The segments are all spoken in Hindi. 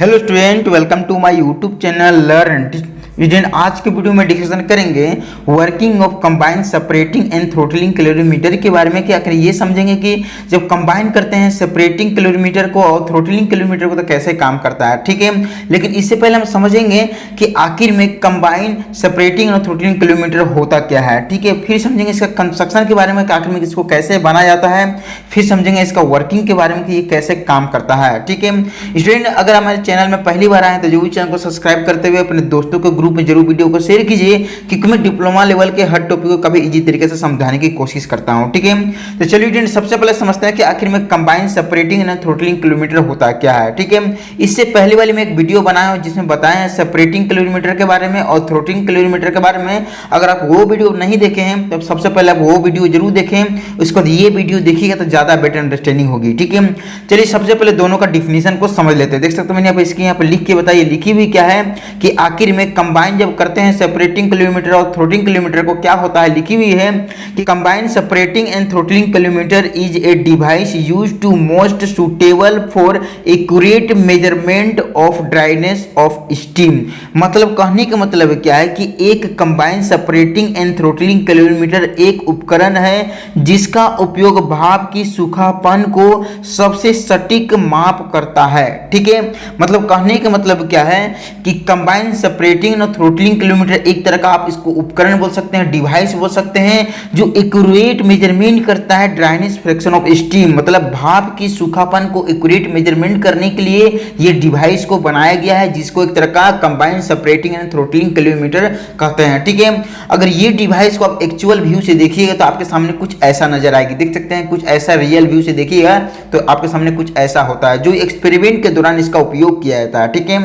Hello student, welcome to my YouTube channel learn student. आज के वीडियो में डिस्कशन करेंगे working of combine separating and throttling calorimeter के बारे में। क्या करें, ये समझेंगे कि जब कंबाइन करते हैं सेपरेटिंग कैलोरीमीटर को और थ्रोटलिंग कैलोरीमीटर को तो कैसे काम करता है, ठीक है। लेकिन इससे पहले हम समझेंगे कि आखिर में कंबाइन सेपरेटिंग और थ्रोटलिंग कैलोरीमीटर होता क्या है, ठीक है। फिर समझेंगे इसका कंस्ट्रक्शन के बारे में कि आखिर में इसको कैसे बनाया जाता है। फिर समझेंगे इसका वर्किंग के बारे में कि ये कैसे काम करता है, ठीक है। स्टूडेंट, अगर हमारे चैनल में पहली बार आए तो जरूर चैनल को सब्सक्राइब करते हुए अपने दोस्तों के ग्रुप में जरूर वीडियो को शेयर कीजिए, क्योंकि मैं डिप्लोमा लेवल के हर टॉपिक को कभी इजी तरीके से समझाने की कोशिश करता हूं, ठीक है। तो चलिए स्टूडेंट, सबसे पहले समझते हैं कि आखिर में combine separating and throttling calorimeter होता क्या है, ठीक है। इससे पहले वाली मैं एक वीडियो बनाया हूं जिसमें बताया है सेपरेटिंग कैलोरीमीटर के बारे में और थ्रोटलिंग कैलोरीमीटर के बारे में। अगर आप वो वीडियो नहीं देखे हैं तो सबसे पहले आप वो वीडियो जरूर देखें, उसके बाद ये वीडियो देखिएगा तो ज्यादा बेटर अंडरस्टैंडिंग होगी, ठीक है। चलिए सबसे पहले दोनों का डिफिनेशन को समझ लेते हैं। देख सकते हो मैंने इसकी यहाँ पर लिख के बताइए, लिखी हुई क्या है कि आखिर में कंबाइन जब करते हैं सेपरेटिंग कैलोरीमीटर और थ्रोटलिंग कैलोरीमीटर को क्या होता है। लिखी हुई है कि combine separating and throttling calorimeter is a device used to most suitable for accurate measurement of dryness of steam. मतलब कहने का मतलब क्या है कि एक combine separating and throttling calorimeter एक उपकरण है जिसका उपयोग भाप की सूखापन को सबसे सटीक माप करता है, ठीक है। मतलब कहने का मतलब क्या है कि कंबाइन सेपरेटिंग और थ्रोटलिंग कैलोरीमीटर एक तरह का आप इसको उपकरण बोल सकते हैं, डिवाइस बोल सकते हैं, जो एक्यूरेट मेजरमेंट करता है ड्राइनेस फ्रैक्शन ऑफ स्टीम। मतलब भाप की सूखापन को एक्यूरेट मेजरमेंट करने के लिए ये डिवाइस को बनाया गया है, जिसको एक तरह का combine separating and throttling calorimeter कहते हैं, ठीक है। अगर ये डिवाइस को आप एक्चुअल व्यू से देखिएगा तो आपके सामने कुछ ऐसा नजर आएगी, देख सकते हैं। कुछ ऐसा रियल व्यू से देखिएगा तो आपके सामने कुछ ऐसा होता है जो एक्सपेरिमेंट के दौरान इसका उपयोग किया जाता है, ठीक है।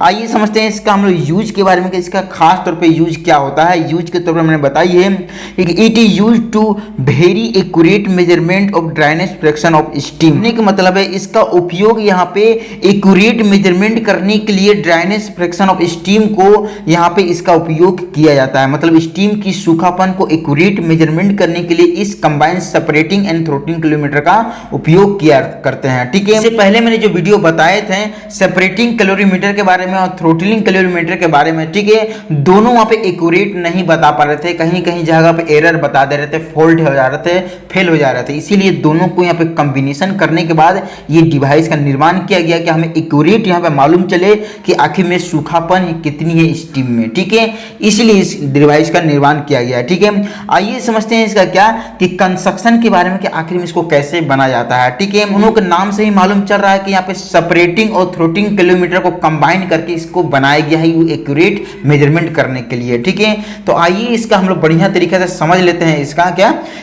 आइए समझते हैं इसका हम लोग यूज के बारे में कि इसका खास तौर पे यूज क्या होता है। यूज के तौर पे मैंने बताई है कि it is use to very accurate measurement of dryness fraction of steam. का मतलब है इसका उपयोग यहाँ पे एक्यूरेट मेजरमेंट करने के लिए ड्राइनेस फ्रैक्शन ऑफ स्टीम को यहाँ पे इसका उपयोग किया जाता है। मतलब स्टीम की सूखापन को एक्यूरेट मेजरमेंट करने के लिए इस combine separating and throttling calorimeter का उपयोग किया करते हैं, ठीक है। इससे पहले मैंने जो वीडियो बताए थे सेपरेटिंग कैलोरीमीटर के बारे में और थ्रोटलिंग कैलोरीमीटर के बारे में, ठीक है, दोनों वहां पे एक्यूरेट नहीं बता पा रहे थे, कहीं कहीं जगह पे एरर बता दे रहे थे, फॉल्ट हो जा रहे थे, फेल हो जा रहे थे। इसीलिए दोनों को यहाँ पे कॉम्बिनेशन करने के बाद ये डिवाइस का निर्माण किया गया कि हमें एक्यूरेट यहाँ पे मालूम चले कि आखिर में सूखापन कितनी है स्टीम में, ठीक है। इसलिए इस डिवाइस का निर्माण किया गया है, ठीक है। आइए समझते हैं इसका क्या कि कंस्ट्रक्शन के बारे में कि आखिर में इसको कैसे बनाया जाता है, ठीक है। उन्होंने के नाम से ही मालूम चल रहा है कि यहाँ पे सेपरेटिंग और थ्रोटलिंग कैलोरीमीटर को कंबाइन करके इसको बनाया गया है एक्यूरेट मेजरमेंट करने के लिए, ठीक है। तो आइए इसका हम लोग बढ़िया तरीके से समझ लेते हैं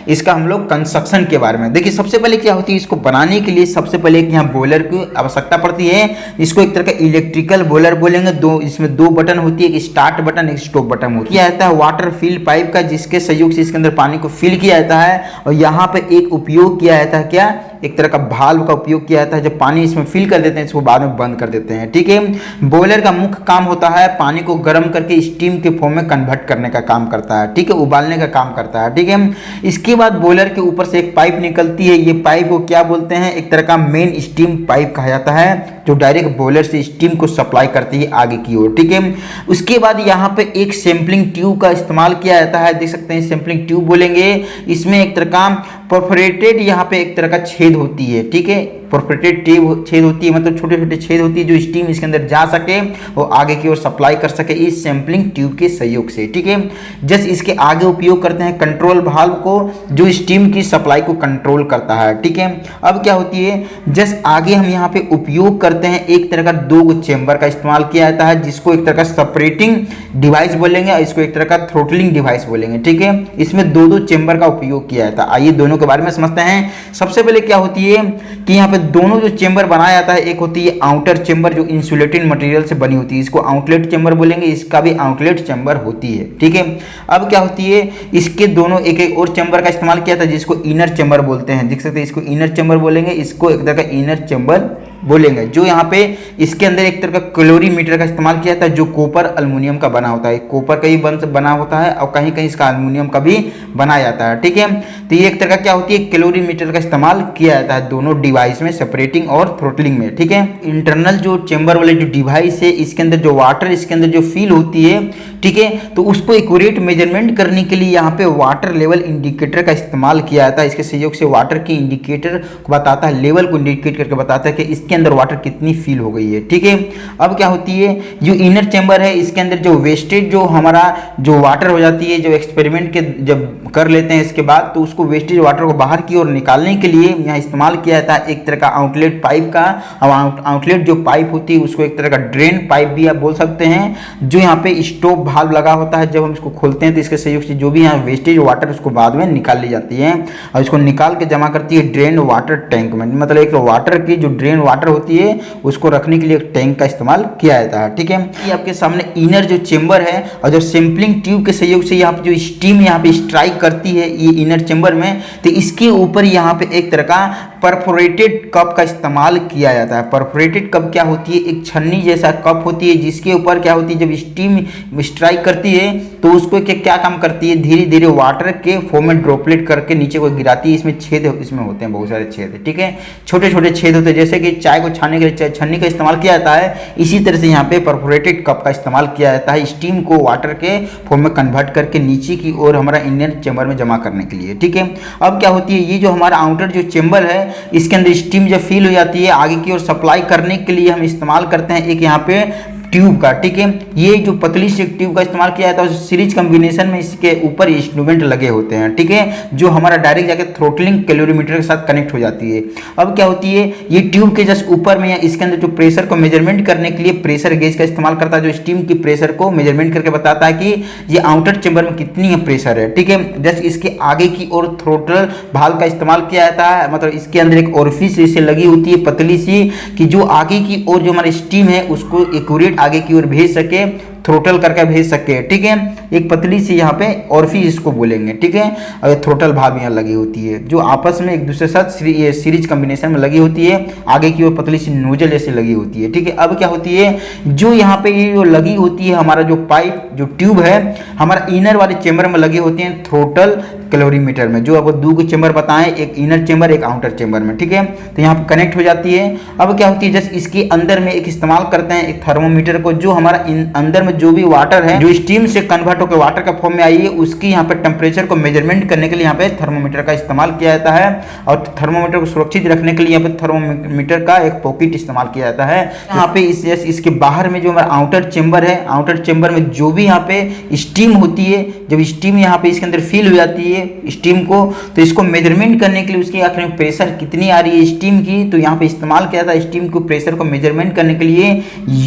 इसका हम लोग कंस्ट्रक्शन के बारे में। देखिए सबसे पहले क्या होती है, इसको बनाने के लिए सबसे पहले एक यहाँ बॉयलर की आवश्यकता पड़ती है। इसको एक तरह का इलेक्ट्रिकल बॉयलर बोलेंगे। इसमें दो बटन होती है, एक स्टार्ट बटन, एक स्टॉप बटन होती है। आता है वाटर फिल पाइप का, जिसके सहयोग से इसके अंदर पानी को फिल किया जाता है। और यहाँ पे एक उपयोग किया जाता है, क्या, एक तरह का भाल्व का उपयोग किया जाता है। जब पानी इसमें फिल कर देते हैं इसको बाद में बंद कर देते हैं, ठीक है। बॉयलर का मुख्य काम होता है पानी को गर्म करके स्टीम के फॉर्म में कन्वर्ट करने का काम करता है, ठीक है, उबालने का काम करता है, ठीक है। इसके बाद बॉयलर के ऊपर से एक पाइप निकलती है। ये पाइप को क्या बोलते हैं, एक तरह का मेन स्टीम पाइप कहा जाता है, जो डायरेक्ट बॉयलर से स्टीम को सप्लाई करती है आगे की ओर, ठीक है। उसके बाद यहाँ पे एक सैंपलिंग ट्यूब का इस्तेमाल किया जाता है, देख सकते हैं सैंपलिंग ट्यूब बोलेंगे। इसमें एक तरह का परफोरेटेड यहाँ पे एक तरह का छेद होती है, ठीक है। परफोरेटेड छेद होती है, मतलब छोटे छोटे छेद होती है जो स्टीम इसके अंदर जा सके और आगे की ओर सप्लाई कर सके इस सैंपलिंग ट्यूब के सहयोग से, ठीक है। जस्ट इसके आगे उपयोग करते हैं कंट्रोल वाल्व को, जो स्टीम की सप्लाई को कंट्रोल करता है, ठीक है। अब क्या होती है, जस्ट आगे हम यहाँ पे उपयोग करते हैं एक तरह का दो चेंबर का इस्तेमाल किया जाता है, जिसको एक तरह का सेपरेटिंग डिवाइस बोलेंगे और इसको एक तरह का थ्रोटलिंग डिवाइस बोलेंगे, ठीक है। इसमें दो चेंबर का उपयोग किया जाता है। आइए दोनों के बारे में समझते हैं। सबसे पहले क्या होती है कि यहाँ पे दोनों जो चेंबर बनाया जाता है, एक होती है आउटर चेंबर जो इंसुलेटेड मटेरियल से बनी होती है, इसको आउटलेट चेंबर बोलेंगे। इसका भी आउटलेट चेंबर होती है, ठीक है। अब क्या होती है, इसके दोनों एक एक और चेंबर का इस्तेमाल किया था जिसको इनर चेंबर बोलते हैं, देख सकते हैं, इसको इनर चेंबर बोलेंगे, इसको एक तरह का इनर चेंबर बोलेंगे। जो यहाँ पे इसके अंदर एक तरह का कैलोरीमीटर का इस्तेमाल किया जाता है, जो कॉपर अल्युमिनियम का बना होता है। कॉपर का ही बना होता है और कहीं कहीं इसका अल्युमिनियम का भी बनाया जाता है, ठीक है। तो ये एक तरह का क्या होती है, कैलोरीमीटर का इस्तेमाल किया जाता है दोनों डिवाइस में, सेपरेटिंग और थ्रोटलिंग में, ठीक है। इंटरनल जो चेंबर वाले जो डिवाइस है, इसके अंदर जो वाटर इसके अंदर जो फील होती है, ठीक है, तो उसको एक्यूरेट मेजरमेंट करने के लिए यहाँ पे वाटर लेवल इंडिकेटर का इस्तेमाल किया जाता है। इसके सहयोग से वाटर की इंडिकेटर को बताता है, लेवल को इंडिकेट करके बताता है कि इसके अंदर वाटर कितनी फील हो गई है, ठीक है। अब क्या होती है, जो इनर चेंबर है, इसके अंदर जो वेस्टेज जो हमारा जो वाटर हो जाती है, जो एक्सपेरिमेंट के जब कर लेते हैं इसके बाद, तो उसको वेस्टेज वाटर को बाहर की ओर निकालने के लिए यहाँ इस्तेमाल किया जाता है एक तरह का आउटलेट पाइप का। और आउटलेट जो पाइप होती है उसको एक तरह का ड्रेन पाइप भी आप बोल सकते हैं, जो यहाँ पे स्टॉप वाल्व लगा होता है। जब हम इसको खोलते हैं तो इसके सहयोग से जो भी यहाँ वेस्टेज वाटर उसको बाद में निकाल ली जाती है और इसको निकाल के जमा करती है ड्रेन वाटर टैंक में। मतलब एक वाटर की जो ड्रेन वाटर होती है उसको रखने के लिए एक टैंक का इस्तेमाल किया जाता है, ठीक है। ये आपके सामने इनर जो चेंबर है और जो सैंपलिंग ट्यूब के सहयोग से यहाँ पे जो स्टीम यहाँ पे स्ट्राइक करती है ये इनर चेंबर में, तो इसके ऊपर यहाँ पे एक तरह का परफोरेटेड कप का इस्तेमाल किया जाता है। परफोरेटेड कप क्या होती है, एक छन्नी जैसा कप होती है जिसके ऊपर क्या होती है, जब स्टीम स्ट्राइक करती है तो उसको क्या काम करती है, धीरे धीरे वाटर के फॉर्म में ड्रॉपलेट करके नीचे को गिराती है। इसमें छेद इसमें होते हैं, बहुत सारे छेद, ठीक है, छोटे छोटे छेद होते हैं। जैसे कि चाय को छानने के लिए छन्नी का इस्तेमाल किया जाता है, इसी तरह से यहाँ पे परफोरेटेड कप का इस्तेमाल किया जाता है स्टीम को वाटर के फॉर्म में कन्वर्ट करके नीचे की ओर हमारा इनर चेंबर में जमा करने के लिए, ठीक है। अब क्या होती है, ये जो हमारा आउटर जो चेंबर है इसके अंदर स्टीम जब फील हो जाती है आगे की ओर सप्लाई करने के लिए हम इस्तेमाल करते हैं एक यहाँ पे ट्यूब का, ठीक है। ये जो पतली सी ट्यूब का इस्तेमाल किया जाता है सीरीज कॉम्बिनेशन में इसके ऊपर इंस्ट्रूमेंट लगे होते हैं, ठीक है, जो हमारा डायरेक्ट जाके थ्रोटलिंग कैलोरीमीटर के साथ कनेक्ट हो जाती है। अब क्या होती है, ये ट्यूब के जस्ट ऊपर में या इसके अंदर जो प्रेशर को मेजरमेंट करने के लिए प्रेशर गेज का इस्तेमाल करता है, जो स्टीम की प्रेशर को मेजरमेंट करके बताता है कि ये आउटर चेंबर में कितनी प्रेशर है, ठीक है। जस्ट इसके आगे की ओर थ्रोटल भाल्व का इस्तेमाल किया जाता है। मतलब इसके अंदर एक ओरिफिस जैसे लगी होती है पतली सी, कि जो आगे की ओर जो हमारी स्टीम है उसको एक्यूरेट आगे की ओर भेज सके, थ्रोटल करके भेज सके, ठीक है। एक पतली सी यहाँ पे ओरिफिस इसको बोलेंगे, ठीक है। और थ्रोटल भाल्व यहाँ लगी होती है जो आपस में एक दूसरे के साथ सीरीज कॉम्बिनेशन में लगी होती है, आगे की ओर पतली सी नोजल जैसी लगी होती है, ठीक है। अब क्या होती है, जो यहाँ पे ये जो लगी होती है हमारा जो पाइप जो ट्यूब है हमारा इनर वाले चेंबर में लगी होती है थ्रोटल कैलोरीमीटर में, जो आपको दो चेंबर बताएं, एक इनर चेंबर एक आउटर चेंबर में, ठीक है। तो यहाँ पे कनेक्ट हो जाती है। अब क्या होती है, जस्ट इसके अंदर में एक इस्तेमाल करते हैं एक थर्मोमीटर को, जो हमारा अंदर में जो भी वाटर है जो स्टीम से कन्वर्ट होकर वाटर का फॉर्म में आई है उसकी यहाँ पे टेम्परेचर को मेजरमेंट करने के लिए यहाँ पे थर्मोमीटर का इस्तेमाल किया जाता है। और थर्मोमीटर को सुरक्षित रखने के लिए यहाँ पे थर्मोमीटर का एक पॉकेट इस्तेमाल किया जाता है। यहाँ पे इसके बाहर में जो हमारा आउटर चेंबर है, आउटर चेंबर में जो भी यहाँ पे स्टीम होती है, जब स्टीम यहाँ पे इसके अंदर फील हो जाती है स्टीम को, तो इसको मेजरमेंट करने के लिए उसके आखिर में प्रेशर कितनी आ रही है स्टीम की, तो यहाँ पे इस्तेमाल किया था स्टीम को प्रेशर को मेजरमेंट करने के लिए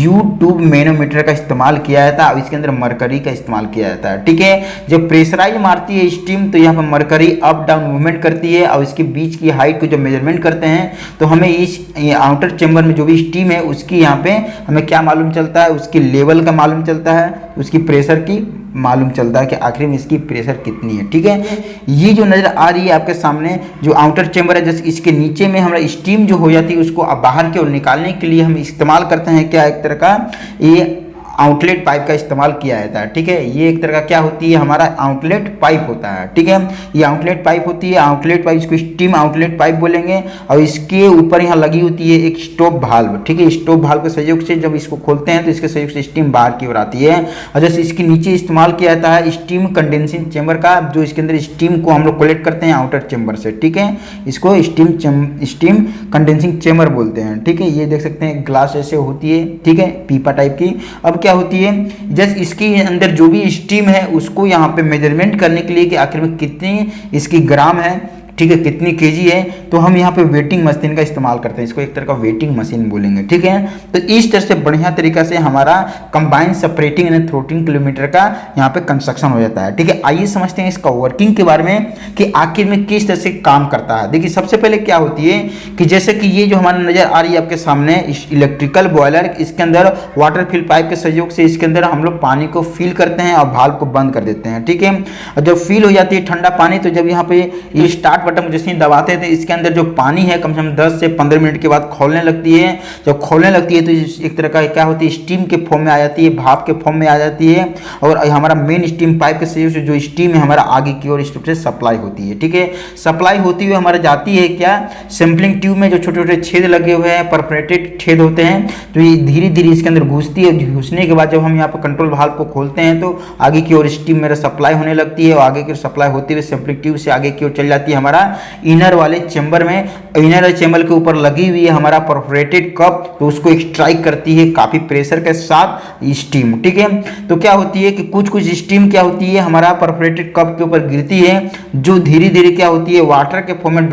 U-ट्यूब मैनोमीटर का इस्तेमाल किया जाता है। इसके अंदर मरकरी का इस्तेमाल किया जाता है, ठीक है। जब प्रेशराइज मारती है स्टीम तो यहाँ पर मरकरी अप डाउन मूवमेंट करती है और इसके बीच की हाइट को जब मेजरमेंट करते हैं तो हमें इस आउटर चेंबर में जो भी स्टीम है उसकी यहाँ पे हमें क्या मालूम चलता है, उसकी लेवल का मालूम चलता है, उसकी प्रेशर की मालूम चलता है कि आखिर में इसकी प्रेशर कितनी है, ठीक है। ये जो नजर आ रही है आपके सामने जो आउटर चेंबर है, जैसे इसके नीचे में हमारा स्टीम जो हो जाती है उसको बाहर की ओर निकालने के लिए हम इस्तेमाल करते हैं क्या, एक तरह का ये आउटलेट पाइप का इस्तेमाल किया जाता है, ठीक है। ये एक तरह का क्या होती है, हमारा आउटलेट पाइप होता है, ठीक है। ये आउटलेट पाइप होती है, आउटलेट पाइप इसको स्टीम आउटलेट पाइप बोलेंगे। और इसके ऊपर यहाँ लगी होती है एक स्टॉप भाल्व, ठीक है। स्टॉप भाल्व के सहयोग से जब इसको खोलते हैं तो इसके सहयोग से स्टीम बाहर की ओर आती है। और जैसे इसके नीचे इस्तेमाल किया जाता है स्टीम कंडेंसिंग चेंबर का, जो इसके अंदर स्टीम को हम लोग कलेक्ट करते हैं आउटर चेंबर से, ठीक है। इसको स्टीम कंडेंसिंग चेंबर बोलते हैं, ठीक है। ये देख सकते हैं ग्लास ऐसे होती है, ठीक है, पीपा टाइप की। अब क्या होती है, जस्ट इसके अंदर जो भी स्टीम है उसको यहाँ पे मेजरमेंट करने के लिए कि आखिर में कितनी इसकी ग्राम है, ठीक है, कितनी केजी है, तो हम यहाँ पे वेटिंग मशीन का इस्तेमाल करते हैं। इसको एक तरह का वेटिंग मशीन बोलेंगे, ठीक है। तो इस तरह से बढ़िया तरीका से हमारा combined separating and throttling kilometre का यहाँ पे कंस्ट्रक्शन हो जाता है, ठीक है। आइए समझते हैं इसका वर्किंग के बारे में कि आखिर में किस तरह से काम करता है। देखिए सबसे पहले क्या होती है कि जैसे कि ये जो हमारा नजर आ रही है आपके सामने इलेक्ट्रिकल बॉयलर, इसके अंदर वाटर फिल पाइप के सहयोग से इसके अंदर हम लोग पानी को फिल करते हैं और भाल्व को बंद कर देते हैं, ठीक है। और जब फिल हो जाती है ठंडा पानी तो जब यहाँ पे ये स्टार्ट बटन जैसे ही दबाते हैं तो इसके अंदर जो पानी है कम से कम 10 से 15 मिनट के बाद खोलने लगती है। जब खोलने लगती है तो एक तरह का क्या होती है, स्टीम के फॉर्म में आ जाती है, भाप के फॉर्म में आ जाती है। और हमारा मेन स्टीम पाइप के सहयोग से जो स्टीम है हमारा आगे की ओर इस तरफ से सप्लाई होती है। ठीक है, सप्लाई होती हुई हमारा जाती है क्या, सैंपलिंग ट्यूब में जो छोटे छोटे छेद लगे हुए हैं, परफोरेटेड छेद होते हैं, तो ये धीरे धीरे इसके अंदर घुसती है। घुसने के बाद जब हम यहाँ पर कंट्रोल वाल्व को खोलते हैं तो आगे की ओर स्टीम मेरा सप्लाई होने लगती है और आगे की ओर सप्लाई होती हुई सैंपलिंग ट्यूब से आगे की ओर चल जाती है हमारा इनर वाले चेंबर में। इनर चेंबर के ऊपर लगी हुई है हमारा परफोरेटेड कप, तो उसको एक्सट्राइक करती है काफी प्रेशर के साथ स्टीम। ठीक है, तो क्या होती है कि कुछ कुछ स्टीम क्या होती है हमारा परफोरेटेड कप के ऊपर गिरती है, जो धीरे धीरे क्या होती है वाटर के फॉर्म में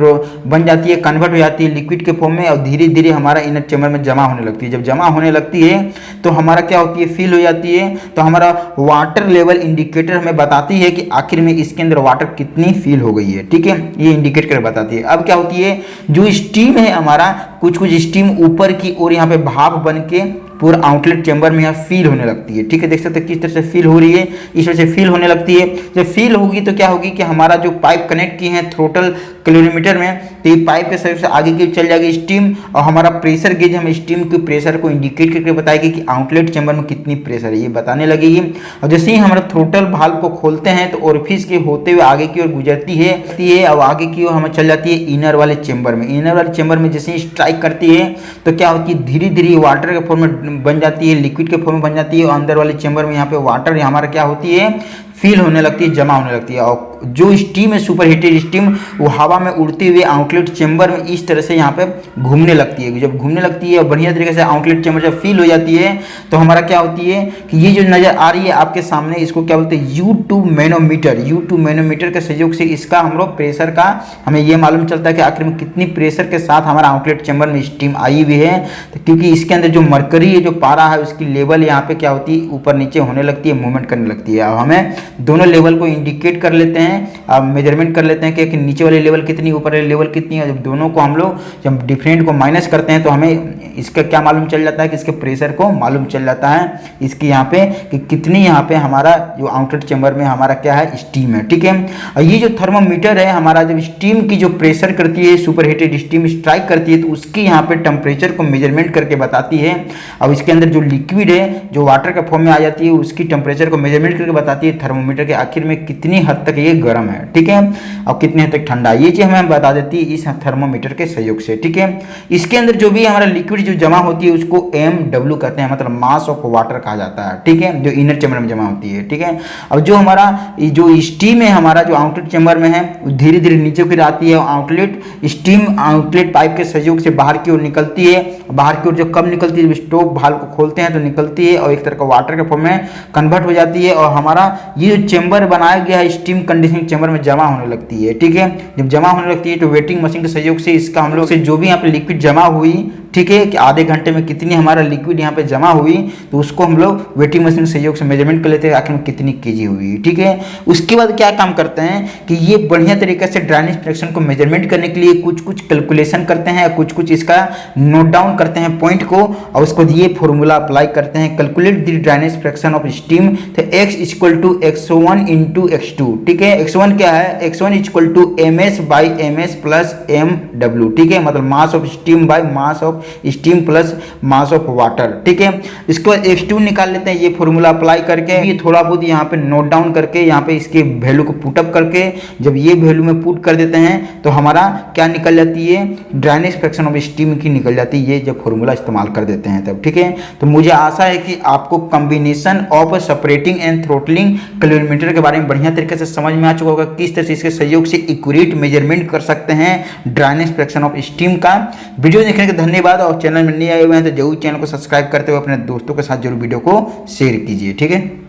बन जाती है, कन्वर्ट हो जाती है लिक्विड के फॉर्म में और धीरे धीरे हमारा इनर चेंबर में जमा होने लगती है। जब जमा होने लगती है तो हमारा क्या होती है, फिल हो जाती है। तो हमारा वाटर लेवल इंडिकेटर हमें बताती है कि आखिर में इसके अंदर वाटर कितनी फिल हो गई है। ठीक है, ये इंडिकेट कर बताती है। अब क्या होती है, जो स्टीम है हमारा कुछ कुछ स्टीम ऊपर की ओर यहाँ पे भाप बन के पूरा आउटलेट चेंबर में यहाँ फील होने लगती है। ठीक है, देख सकते हैं किस तरह से फील हो रही है, इस तरह से फील होने लगती है। जब फील होगी तो क्या होगी कि हमारा जो पाइप कनेक्ट किए हैं थ्रोटल कैलोरीमीटर में, तो ये पाइप के सहयोग से आगे की चल जाएगी स्टीम और हमारा प्रेशर गेज हमें स्टीम के प्रेशर को इंडिकेट करके बताएगी कि आउटलेट चेंबर में कितनी प्रेशर है, ये बताने लगेगी। और जैसे ही हमारा थ्रोटल वाल्व को खोलते हैं तो ओरिफिस के होते हुए आगे की ओर गुजरती है और आगे की ओर हमें चल जाती है इनर वाले चेंबर में। इनर वाले चेंबर में जैसे ही स्ट्राइक करती है तो क्या होती है, धीरे धीरे वाटर के फॉर्म में बन जाती है, लिक्विड के फॉर्म में बन जाती है और अंदर वाले चेंबर में यहाँ पे वाटर हमारा क्या होती है, फील होने लगती है, जमा होने लगती है। और जो स्टीम है सुपर हीटेड स्टीम वो हवा में उड़ते हुए आउटलेट चेंबर में इस तरह से यहाँ पे घूमने लगती है। जब घूमने लगती है और बढ़िया तरीके से आउटलेट चेंबर जब फील हो जाती है तो हमारा क्या होती है कि ये जो नज़र आ रही है आपके सामने, इसको क्या बोलते हैं, U2 मैनोमीटर। U2 मैनोमीटर के सहयोग से इसका हम लोग प्रेशर का हमें ये मालूम चलता है कि आखिर में कितनी प्रेशर के साथ हमारा आउटलेट चेंबर में स्टीम आई हुई है। तो क्योंकि इसके अंदर जो मरकरी है, जो पारा है, उसकी लेवल यहाँ पे क्या होती है, ऊपर नीचे होने लगती है, मूवमेंट करने लगती है। अब हमें दोनों लेवल को इंडिकेट कर लेते हैं, अब मेजरमेंट कर लेते हैं कि नीचे वाली लेवल कितनी, ऊपर वाली लेवल कितनी है। जब दोनों को हम लोग जब डिफरेंट को माइनस करते हैं तो हमें इसका क्या मालूम चल जाता है कि इसके प्रेशर को मालूम चल जाता है इसकी यहाँ पे कि कितनी यहाँ पे हमारा जो आउटलेट चेंबर में हमारा क्या है, स्टीम है। ठीक है, और ये जो थर्मोमीटर है हमारा, जब स्टीम की जो प्रेशर करती है, सुपर हीटेड स्टीम स्ट्राइक करती है तो उसकी यहाँ पे टेम्परेचर को मेजरमेंट करके बताती है। अब इसके अंदर जो लिक्विड है जो वाटर के फॉर्म में आ जाती है उसकी टेम्परेचर को मेजरमेंट करके बताती है थर्मोमीटर के आखिर में कितनी हद तक ये गर्म है। ठीक है, और कितनी हद तक ठंडा, ये चीज हमें बता देती है इस थर्मोमीटर के सहयोग से। ठीक है, इसके अंदर जो भी हमारा लिक्विड जो जमा होती है उसको MW कहते हैं, मतलब मास ऑफ वाटर कहा जाता है। ठीक है, जो इनर चेंबर में जमा होती है। ठीक है, अब जो हमारा जो स्टीम है हमारा जो आउटलेट चेंबर में है वो धीरे धीरे नीचे की आती है और आउटलेट स्टीम आउटलेट पाइप के सहयोग से बाहर की ओर निकलती है। बाहर की ओर जो कब निकलती है, स्टोव वाल्व को खोलते हैं तो निकलती है और एक तरह का वाटर के फॉर्म में कन्वर्ट हो जाती है और हमारा ये जो चेंबर बनाया गया है स्टीम कंडीशनिंग चेंबर में जमा होने लगती है। ठीक है, जब जमा होने लगती है तो वेटिंग मशीन के सहयोग से इसका हम लोग से जो भी यहाँ पे लिक्विड जमा हुई, ठीक है, कि आधे घंटे में कितनी हमारा लिक्विड यहाँ पे जमा हुई तो उसको हम लोग वेटिंग मशीन के सहयोग से मेजरमेंट कर लेते हैं आखिर में कितनी केजी हुई। ठीक है, उसके बाद क्या काम करते हैं कि ये बढ़िया तरीके से ड्राइनेज फ्रैक्शन को मेजरमेंट करने के लिए कुछ कुछ कैलकुलेशन करते हैं, कुछ कुछ इसका नोट डाउन करते हैं पॉइंट को और उसको ये फॉर्मूला अप्लाई करते हैं। Calculate the dryness fraction of steam, तो x = x1 × x2। ठीक है, x1 क्या है, x1 = ms/ms + mw। ठीक है, मतलब mass of steam by mass of steam plus mass of water. ठीक है, इसके बाद x2 निकाल लेते हैं ये फॉर्मूला अप्लाई करके। ये थोड़ा बहुत यहाँ पे नोट डाउन करके यहाँ पे इसके वैल्यू को पुटअप करके जब ये वैल्यू में पुट कर देते हैं तो हमारा क्या निकल जाती है, ड्राइनेज फ्रैक्शन ऑफ स्टीम की निकल जाती है, ये जब फॉर्मूला इस्तेमाल कर देते हैं तब। ठीक है, तो मुझे आशा है कि आपको combination of separating and throttling calorimeter के बारे में बढ़िया तरीके से समझ में आ चुका होगा, किस तरह से इसके सहयोग से एक्यूरेट मेजरमेंट कर सकते हैं ड्राइनेज फ्रैक्शन ऑफ स्टीम का। वीडियो देखने के धन्यवाद और चैनल में नहीं आए हुए हैं तो जरूर चैनल को सब्सक्राइब करते हुए अपने दोस्तों के साथ जरूर वीडियो को शेयर कीजिए। ठीक है।